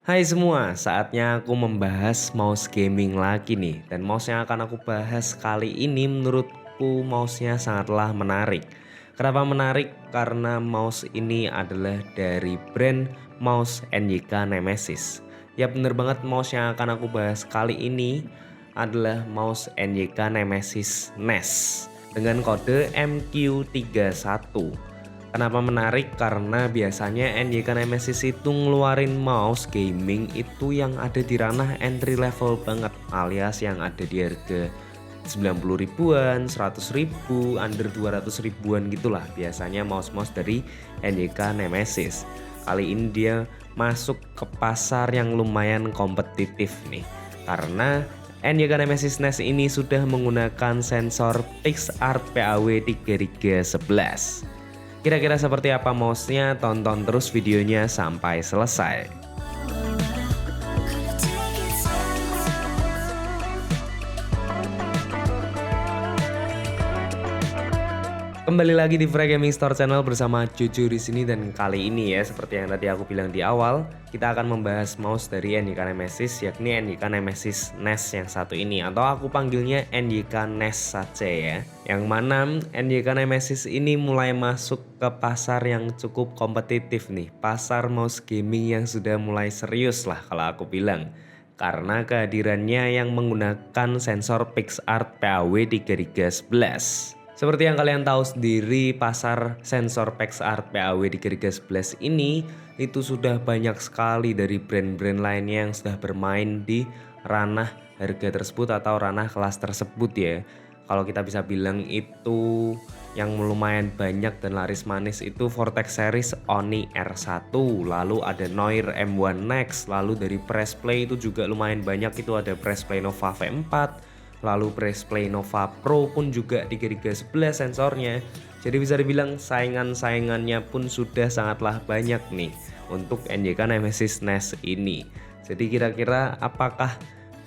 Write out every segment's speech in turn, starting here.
Hai semua, saatnya aku membahas mouse gaming lagi nih. Dan mouse yang akan aku bahas kali ini menurutku mouse-nya sangatlah menarik. Kenapa menarik? Karena mouse ini adalah dari brand mouse NYK Nemesis. Ya bener banget, mouse yang akan aku bahas kali ini adalah mouse NYK Nemesis NES dengan kode MQ31. Kenapa menarik? Karena biasanya NYK Nemesis itu ngeluarin mouse gaming itu yang ada di ranah entry level banget, alias yang ada di harga 90 ribuan, 100 ribu, under 200 ribuan gitulah biasanya mouse-mouse dari NYK Nemesis. Kali ini dia masuk ke pasar yang lumayan kompetitif nih, karena NYK Nemesis NES ini sudah menggunakan sensor PixArt PAW 3311. Kira-kira seperti apa mouse-nya? Tonton terus videonya sampai selesai. Kembali lagi di Free Gaming Store Channel bersama Jojo di sini, dan kali ini ya seperti yang tadi aku bilang di awal, kita akan membahas mouse dari NYK Nemesis, yakni NYK Nemesis NES yang satu ini, atau aku panggilnya NYK NES saja ya. Yang mana NYK Nemesis ini mulai masuk ke pasar yang cukup kompetitif nih, pasar mouse gaming yang sudah mulai serius lah kalau aku bilang. Karena kehadirannya yang menggunakan sensor PixArt PAW 3311. Seperti yang kalian tahu sendiri, pasar sensor PixArt PAW 3311 ini itu sudah banyak sekali dari brand-brand lainnya yang sudah bermain di ranah harga tersebut atau ranah kelas tersebut ya. Kalau kita bisa bilang itu yang lumayan banyak dan laris manis itu Vortex series Oni R1, lalu ada Noir M1 Next, lalu dari Pressplay itu juga lumayan banyak, itu ada Pressplay Nova V4, lalu Pressplay Nova Pro pun juga 3311 sensornya. Jadi bisa dibilang saingan-saingannya pun sudah sangatlah banyak nih untuk NYK Nemesis NES ini. Jadi kira-kira apakah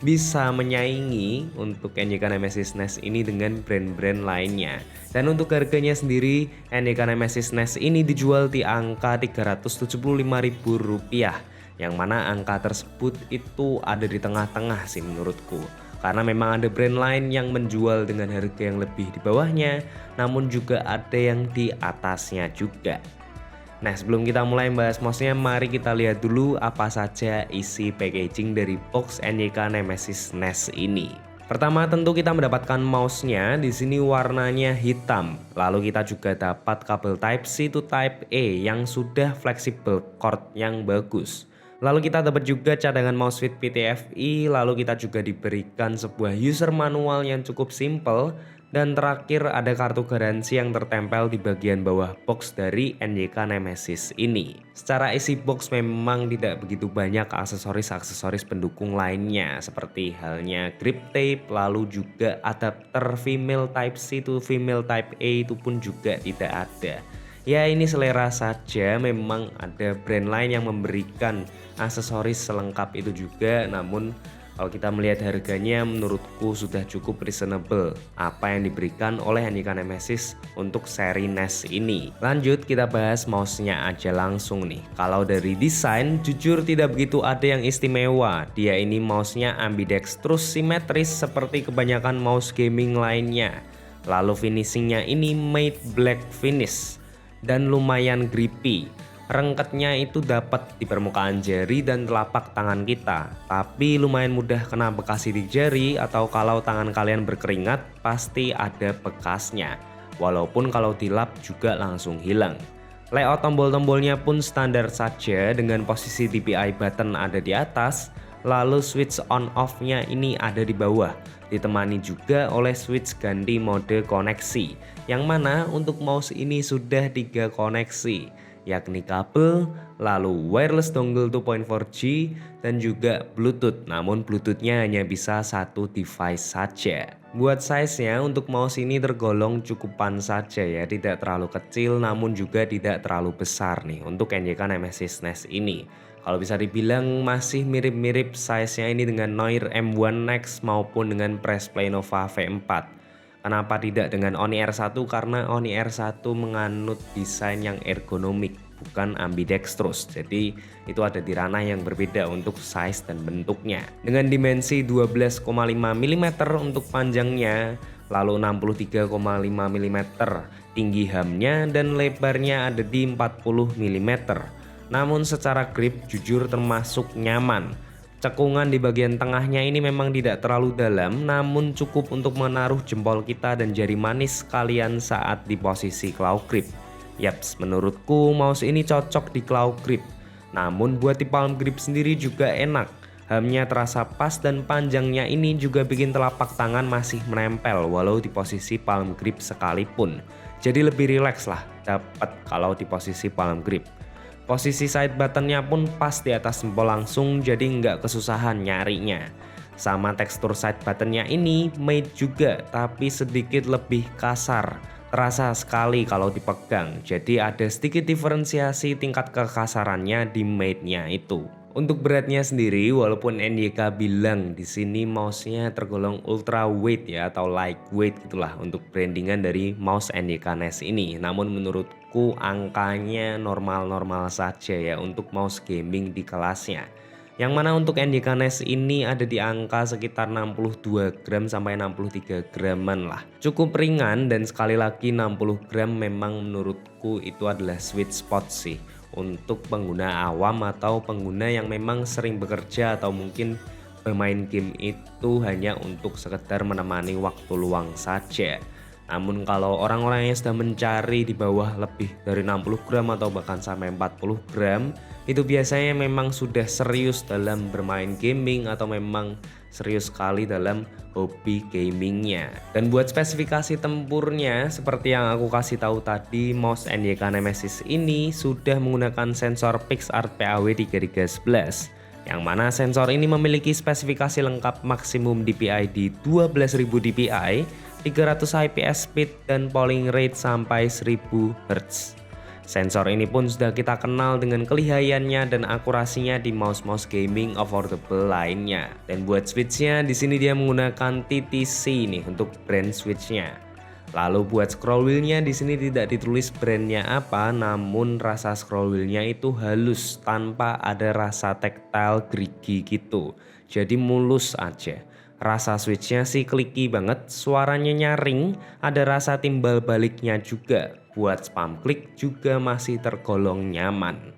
bisa menyaingi untuk NYK Nemesis NES ini dengan brand-brand lainnya? Dan untuk harganya sendiri, NYK Nemesis NES ini dijual di angka Rp375.000, yang mana angka tersebut itu ada di tengah-tengah sih menurutku. Karena memang ada brand lain yang menjual dengan harga yang lebih di bawahnya, namun juga ada yang di atasnya juga. Nah, sebelum kita mulai bahas mouse-nya, mari kita lihat dulu apa saja isi packaging dari box NYK Nemesis NES ini. Pertama tentu kita mendapatkan mouse-nya, di sini warnanya hitam. Lalu kita juga dapat kabel Type-C to Type-A yang sudah fleksibel cord yang bagus. Lalu kita dapat juga cadangan mouse with PTFE, lalu kita juga diberikan sebuah user manual yang cukup simple, dan terakhir ada kartu garansi yang tertempel di bagian bawah box dari NYK Nemesis ini. Secara isi box memang tidak begitu banyak aksesoris-aksesoris pendukung lainnya, seperti halnya grip tape, lalu juga adapter female Type-C to female Type-A itu pun juga tidak ada. Ya ini selera saja, memang ada brand lain yang memberikan aksesoris selengkap itu juga, namun kalau kita melihat harganya menurutku sudah cukup reasonable apa yang diberikan oleh NYK Nemesis untuk seri NES ini. Lanjut kita bahas mouse-nya aja langsung nih. Kalau dari desain jujur tidak begitu ada yang istimewa. Dia ini mouse-nya ambidextrous simetris seperti kebanyakan mouse gaming lainnya. Lalu finishingnya ini matte black finish dan lumayan grippy. Rengketnya itu dapat di permukaan jari dan telapak tangan kita, tapi lumayan mudah kena bekas sidik jari, atau kalau tangan kalian berkeringat pasti ada bekasnya. Walaupun kalau dilap juga langsung hilang. Layout tombol-tombolnya pun standar saja dengan posisi DPI button ada di atas, lalu switch on off-nya ini ada di bawah, ditemani juga oleh switch ganti mode koneksi, yang mana untuk mouse ini sudah 3 koneksi, yakni kabel, lalu wireless dongle 2.4G, dan juga Bluetooth. Namun Bluetoothnya hanya bisa satu device saja. Buat size-nya untuk mouse ini tergolong cukupan saja ya, tidak terlalu kecil namun juga tidak terlalu besar nih untuk NYK Nemesis NES ini. Kalau bisa dibilang masih mirip-mirip size-nya ini dengan Noir M1 Next maupun dengan Pressplay Nova V4. Kenapa tidak dengan Oni R1? Karena Oni R1 menganut desain yang ergonomik, bukan ambidextrous. Jadi itu ada di ranah yang berbeda untuk size dan bentuknya. Dengan dimensi 12,5 mm untuk panjangnya, lalu 63,5 mm tinggi hamnya, dan lebarnya ada di 40 mm. Namun secara grip jujur termasuk nyaman. Cekungan di bagian tengahnya ini memang tidak terlalu dalam, namun cukup untuk menaruh jempol kita dan jari manis kalian saat di posisi claw grip. Yaps, menurutku mouse ini cocok di claw grip. Namun buat di palm grip sendiri juga enak. Hamnya terasa pas dan panjangnya ini juga bikin telapak tangan masih menempel walau di posisi palm grip sekalipun. Jadi lebih rileks lah dapat kalau di posisi palm grip. Posisi side buttonnya pun pas di atas jempol langsung, jadi nggak kesusahan nyarinya. Sama tekstur side buttonnya ini made juga, tapi sedikit lebih kasar. Terasa sekali kalau dipegang, jadi ada sedikit diferensiasi tingkat kekasarannya di made-nya itu. Untuk beratnya sendiri, walaupun NYK bilang di sini mouse-nya tergolong ultra weight ya atau lightweight gitulah untuk brandingan dari mouse NYK NES ini. Namun menurutku angkanya normal-normal saja ya untuk mouse gaming di kelasnya. Yang mana untuk NYK NES ini ada di angka sekitar 62 gram sampai 63 graman lah. Cukup ringan dan sekali lagi 60 gram memang menurutku itu adalah sweet spot sih. Untuk pengguna awam atau pengguna yang memang sering bekerja atau mungkin bermain game itu hanya untuk sekedar menemani waktu luang saja. Namun kalau orang-orang yang sedang mencari di bawah lebih dari 60 gram atau bahkan sampai 40 gram, itu biasanya memang sudah serius dalam bermain gaming atau memang serius sekali dalam hobi gamingnya. Dan buat spesifikasi tempurnya, seperti yang aku kasih tahu tadi, mouse NYK Nemesis ini sudah menggunakan sensor PixArt PAW311, yang mana sensor ini memiliki spesifikasi lengkap maksimum DPI di 12.000 DPI, 300 IPS speed, dan polling rate sampai 1000 Hz. Sensor ini pun sudah kita kenal dengan kelihayannya dan akurasinya di mouse-mouse gaming affordable lainnya. Dan buat switchnya di sini dia menggunakan TTC nih untuk brand switchnya. Lalu buat scroll wheelnya di sini tidak ditulis brandnya apa, namun rasa scroll wheelnya itu halus tanpa ada rasa tactile gerigi gitu. Jadi mulus aja. Rasa switchnya sih clicky banget, suaranya nyaring, ada rasa timbal baliknya juga. Buat spam klik juga masih tergolong nyaman.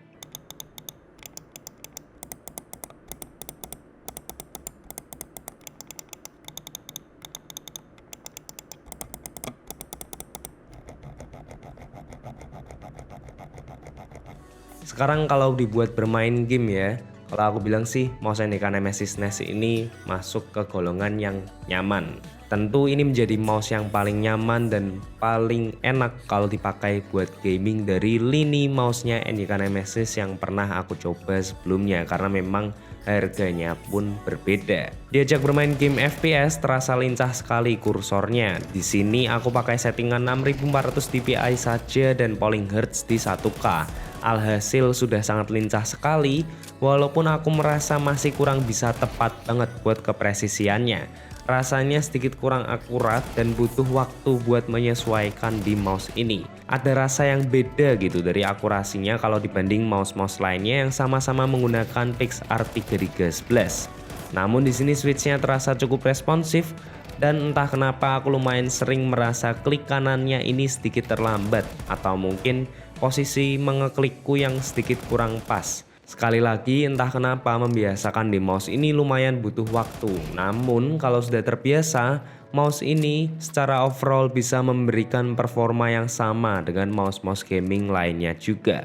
Sekarang kalau dibuat bermain game ya, kalau aku bilang sih mouse NYK Nemesis NES ini masuk ke golongan yang nyaman. Tentu ini menjadi mouse yang paling nyaman dan paling enak kalau dipakai buat gaming dari lini mouse-nya NYK Nemesis yang pernah aku coba sebelumnya, karena memang harganya pun berbeda. Diajak bermain game FPS terasa lincah sekali kursornya. Di sini aku pakai settingan 6400 DPI saja dan polling hertz di 1K. Alhasil sudah sangat lincah sekali, walaupun aku merasa masih kurang bisa tepat banget buat kepresisiannya. Rasanya sedikit kurang akurat dan butuh waktu buat menyesuaikan di mouse ini. Ada rasa yang beda gitu dari akurasinya kalau dibanding mouse-mouse lainnya yang sama-sama menggunakan PixArt 311. Namun di sini switchnya terasa cukup responsif dan entah kenapa aku lumayan sering merasa klik kanannya ini sedikit terlambat atau mungkin posisi mengeklikku yang sedikit kurang pas. Sekali lagi entah kenapa membiasakan di mouse ini lumayan butuh waktu. Namun kalau sudah terbiasa, mouse ini secara overall bisa memberikan performa yang sama dengan mouse-mouse gaming lainnya juga.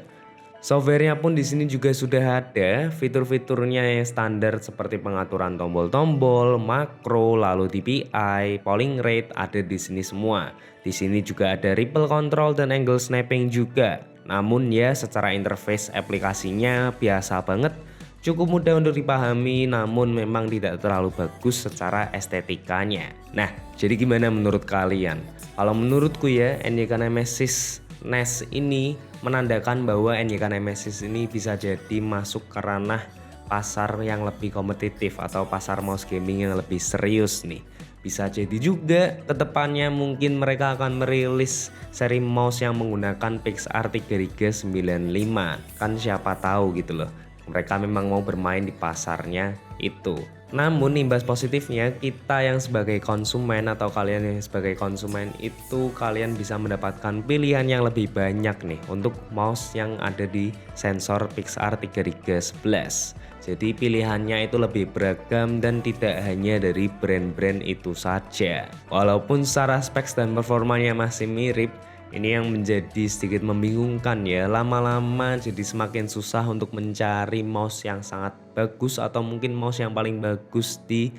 Softwarenya pun di sini juga sudah ada, fitur-fiturnya yang standar seperti pengaturan tombol-tombol, makro, lalu DPI, polling rate ada di sini semua. Di sini juga ada ripple control dan angle snapping juga. Namun ya secara interface aplikasinya biasa banget, cukup mudah untuk dipahami namun memang tidak terlalu bagus secara estetikanya. Nah, jadi gimana menurut kalian? Kalau menurutku ya, NYK Nemesis NES ini menandakan bahwa NYK Nemesis ini bisa jadi masuk ke ranah pasar yang lebih kompetitif atau pasar mouse gaming yang lebih serius nih. Bisa jadi juga kedepannya mungkin mereka akan merilis seri mouse yang menggunakan PixArt 3395. Kan siapa tahu gitu loh. Mereka memang mau bermain di pasarnya itu. Namun imbas positifnya kita yang sebagai konsumen atau kalian yang sebagai konsumen itu kalian bisa mendapatkan pilihan yang lebih banyak nih untuk mouse yang ada di sensor PixArt 3311. Jadi pilihannya itu lebih beragam dan tidak hanya dari brand-brand itu saja. Walaupun secara specs dan performanya masih mirip, ini yang menjadi sedikit membingungkan ya. Lama-lama jadi semakin susah untuk mencari mouse yang sangat bagus atau mungkin mouse yang paling bagus di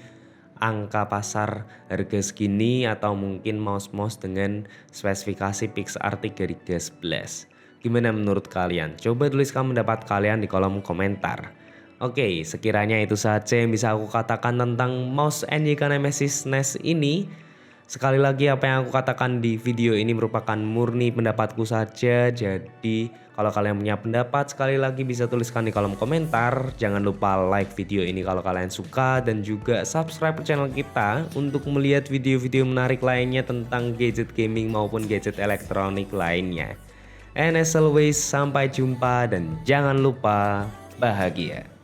angka pasar harga segini atau mungkin mouse-mouse dengan spesifikasi PixArt 3311. Gimana menurut kalian? Coba tuliskan pendapat kalian di kolom komentar. Oke, sekiranya itu saja yang bisa aku katakan tentang mouse NYK Nemesis NES ini. Sekali lagi apa yang aku katakan di video ini merupakan murni pendapatku saja. Jadi kalau kalian punya pendapat sekali lagi bisa tuliskan di kolom komentar. Jangan lupa like video ini kalau kalian suka dan juga subscribe channel kita untuk melihat video-video menarik lainnya tentang gadget gaming maupun gadget elektronik lainnya. And as always, sampai jumpa dan jangan lupa bahagia.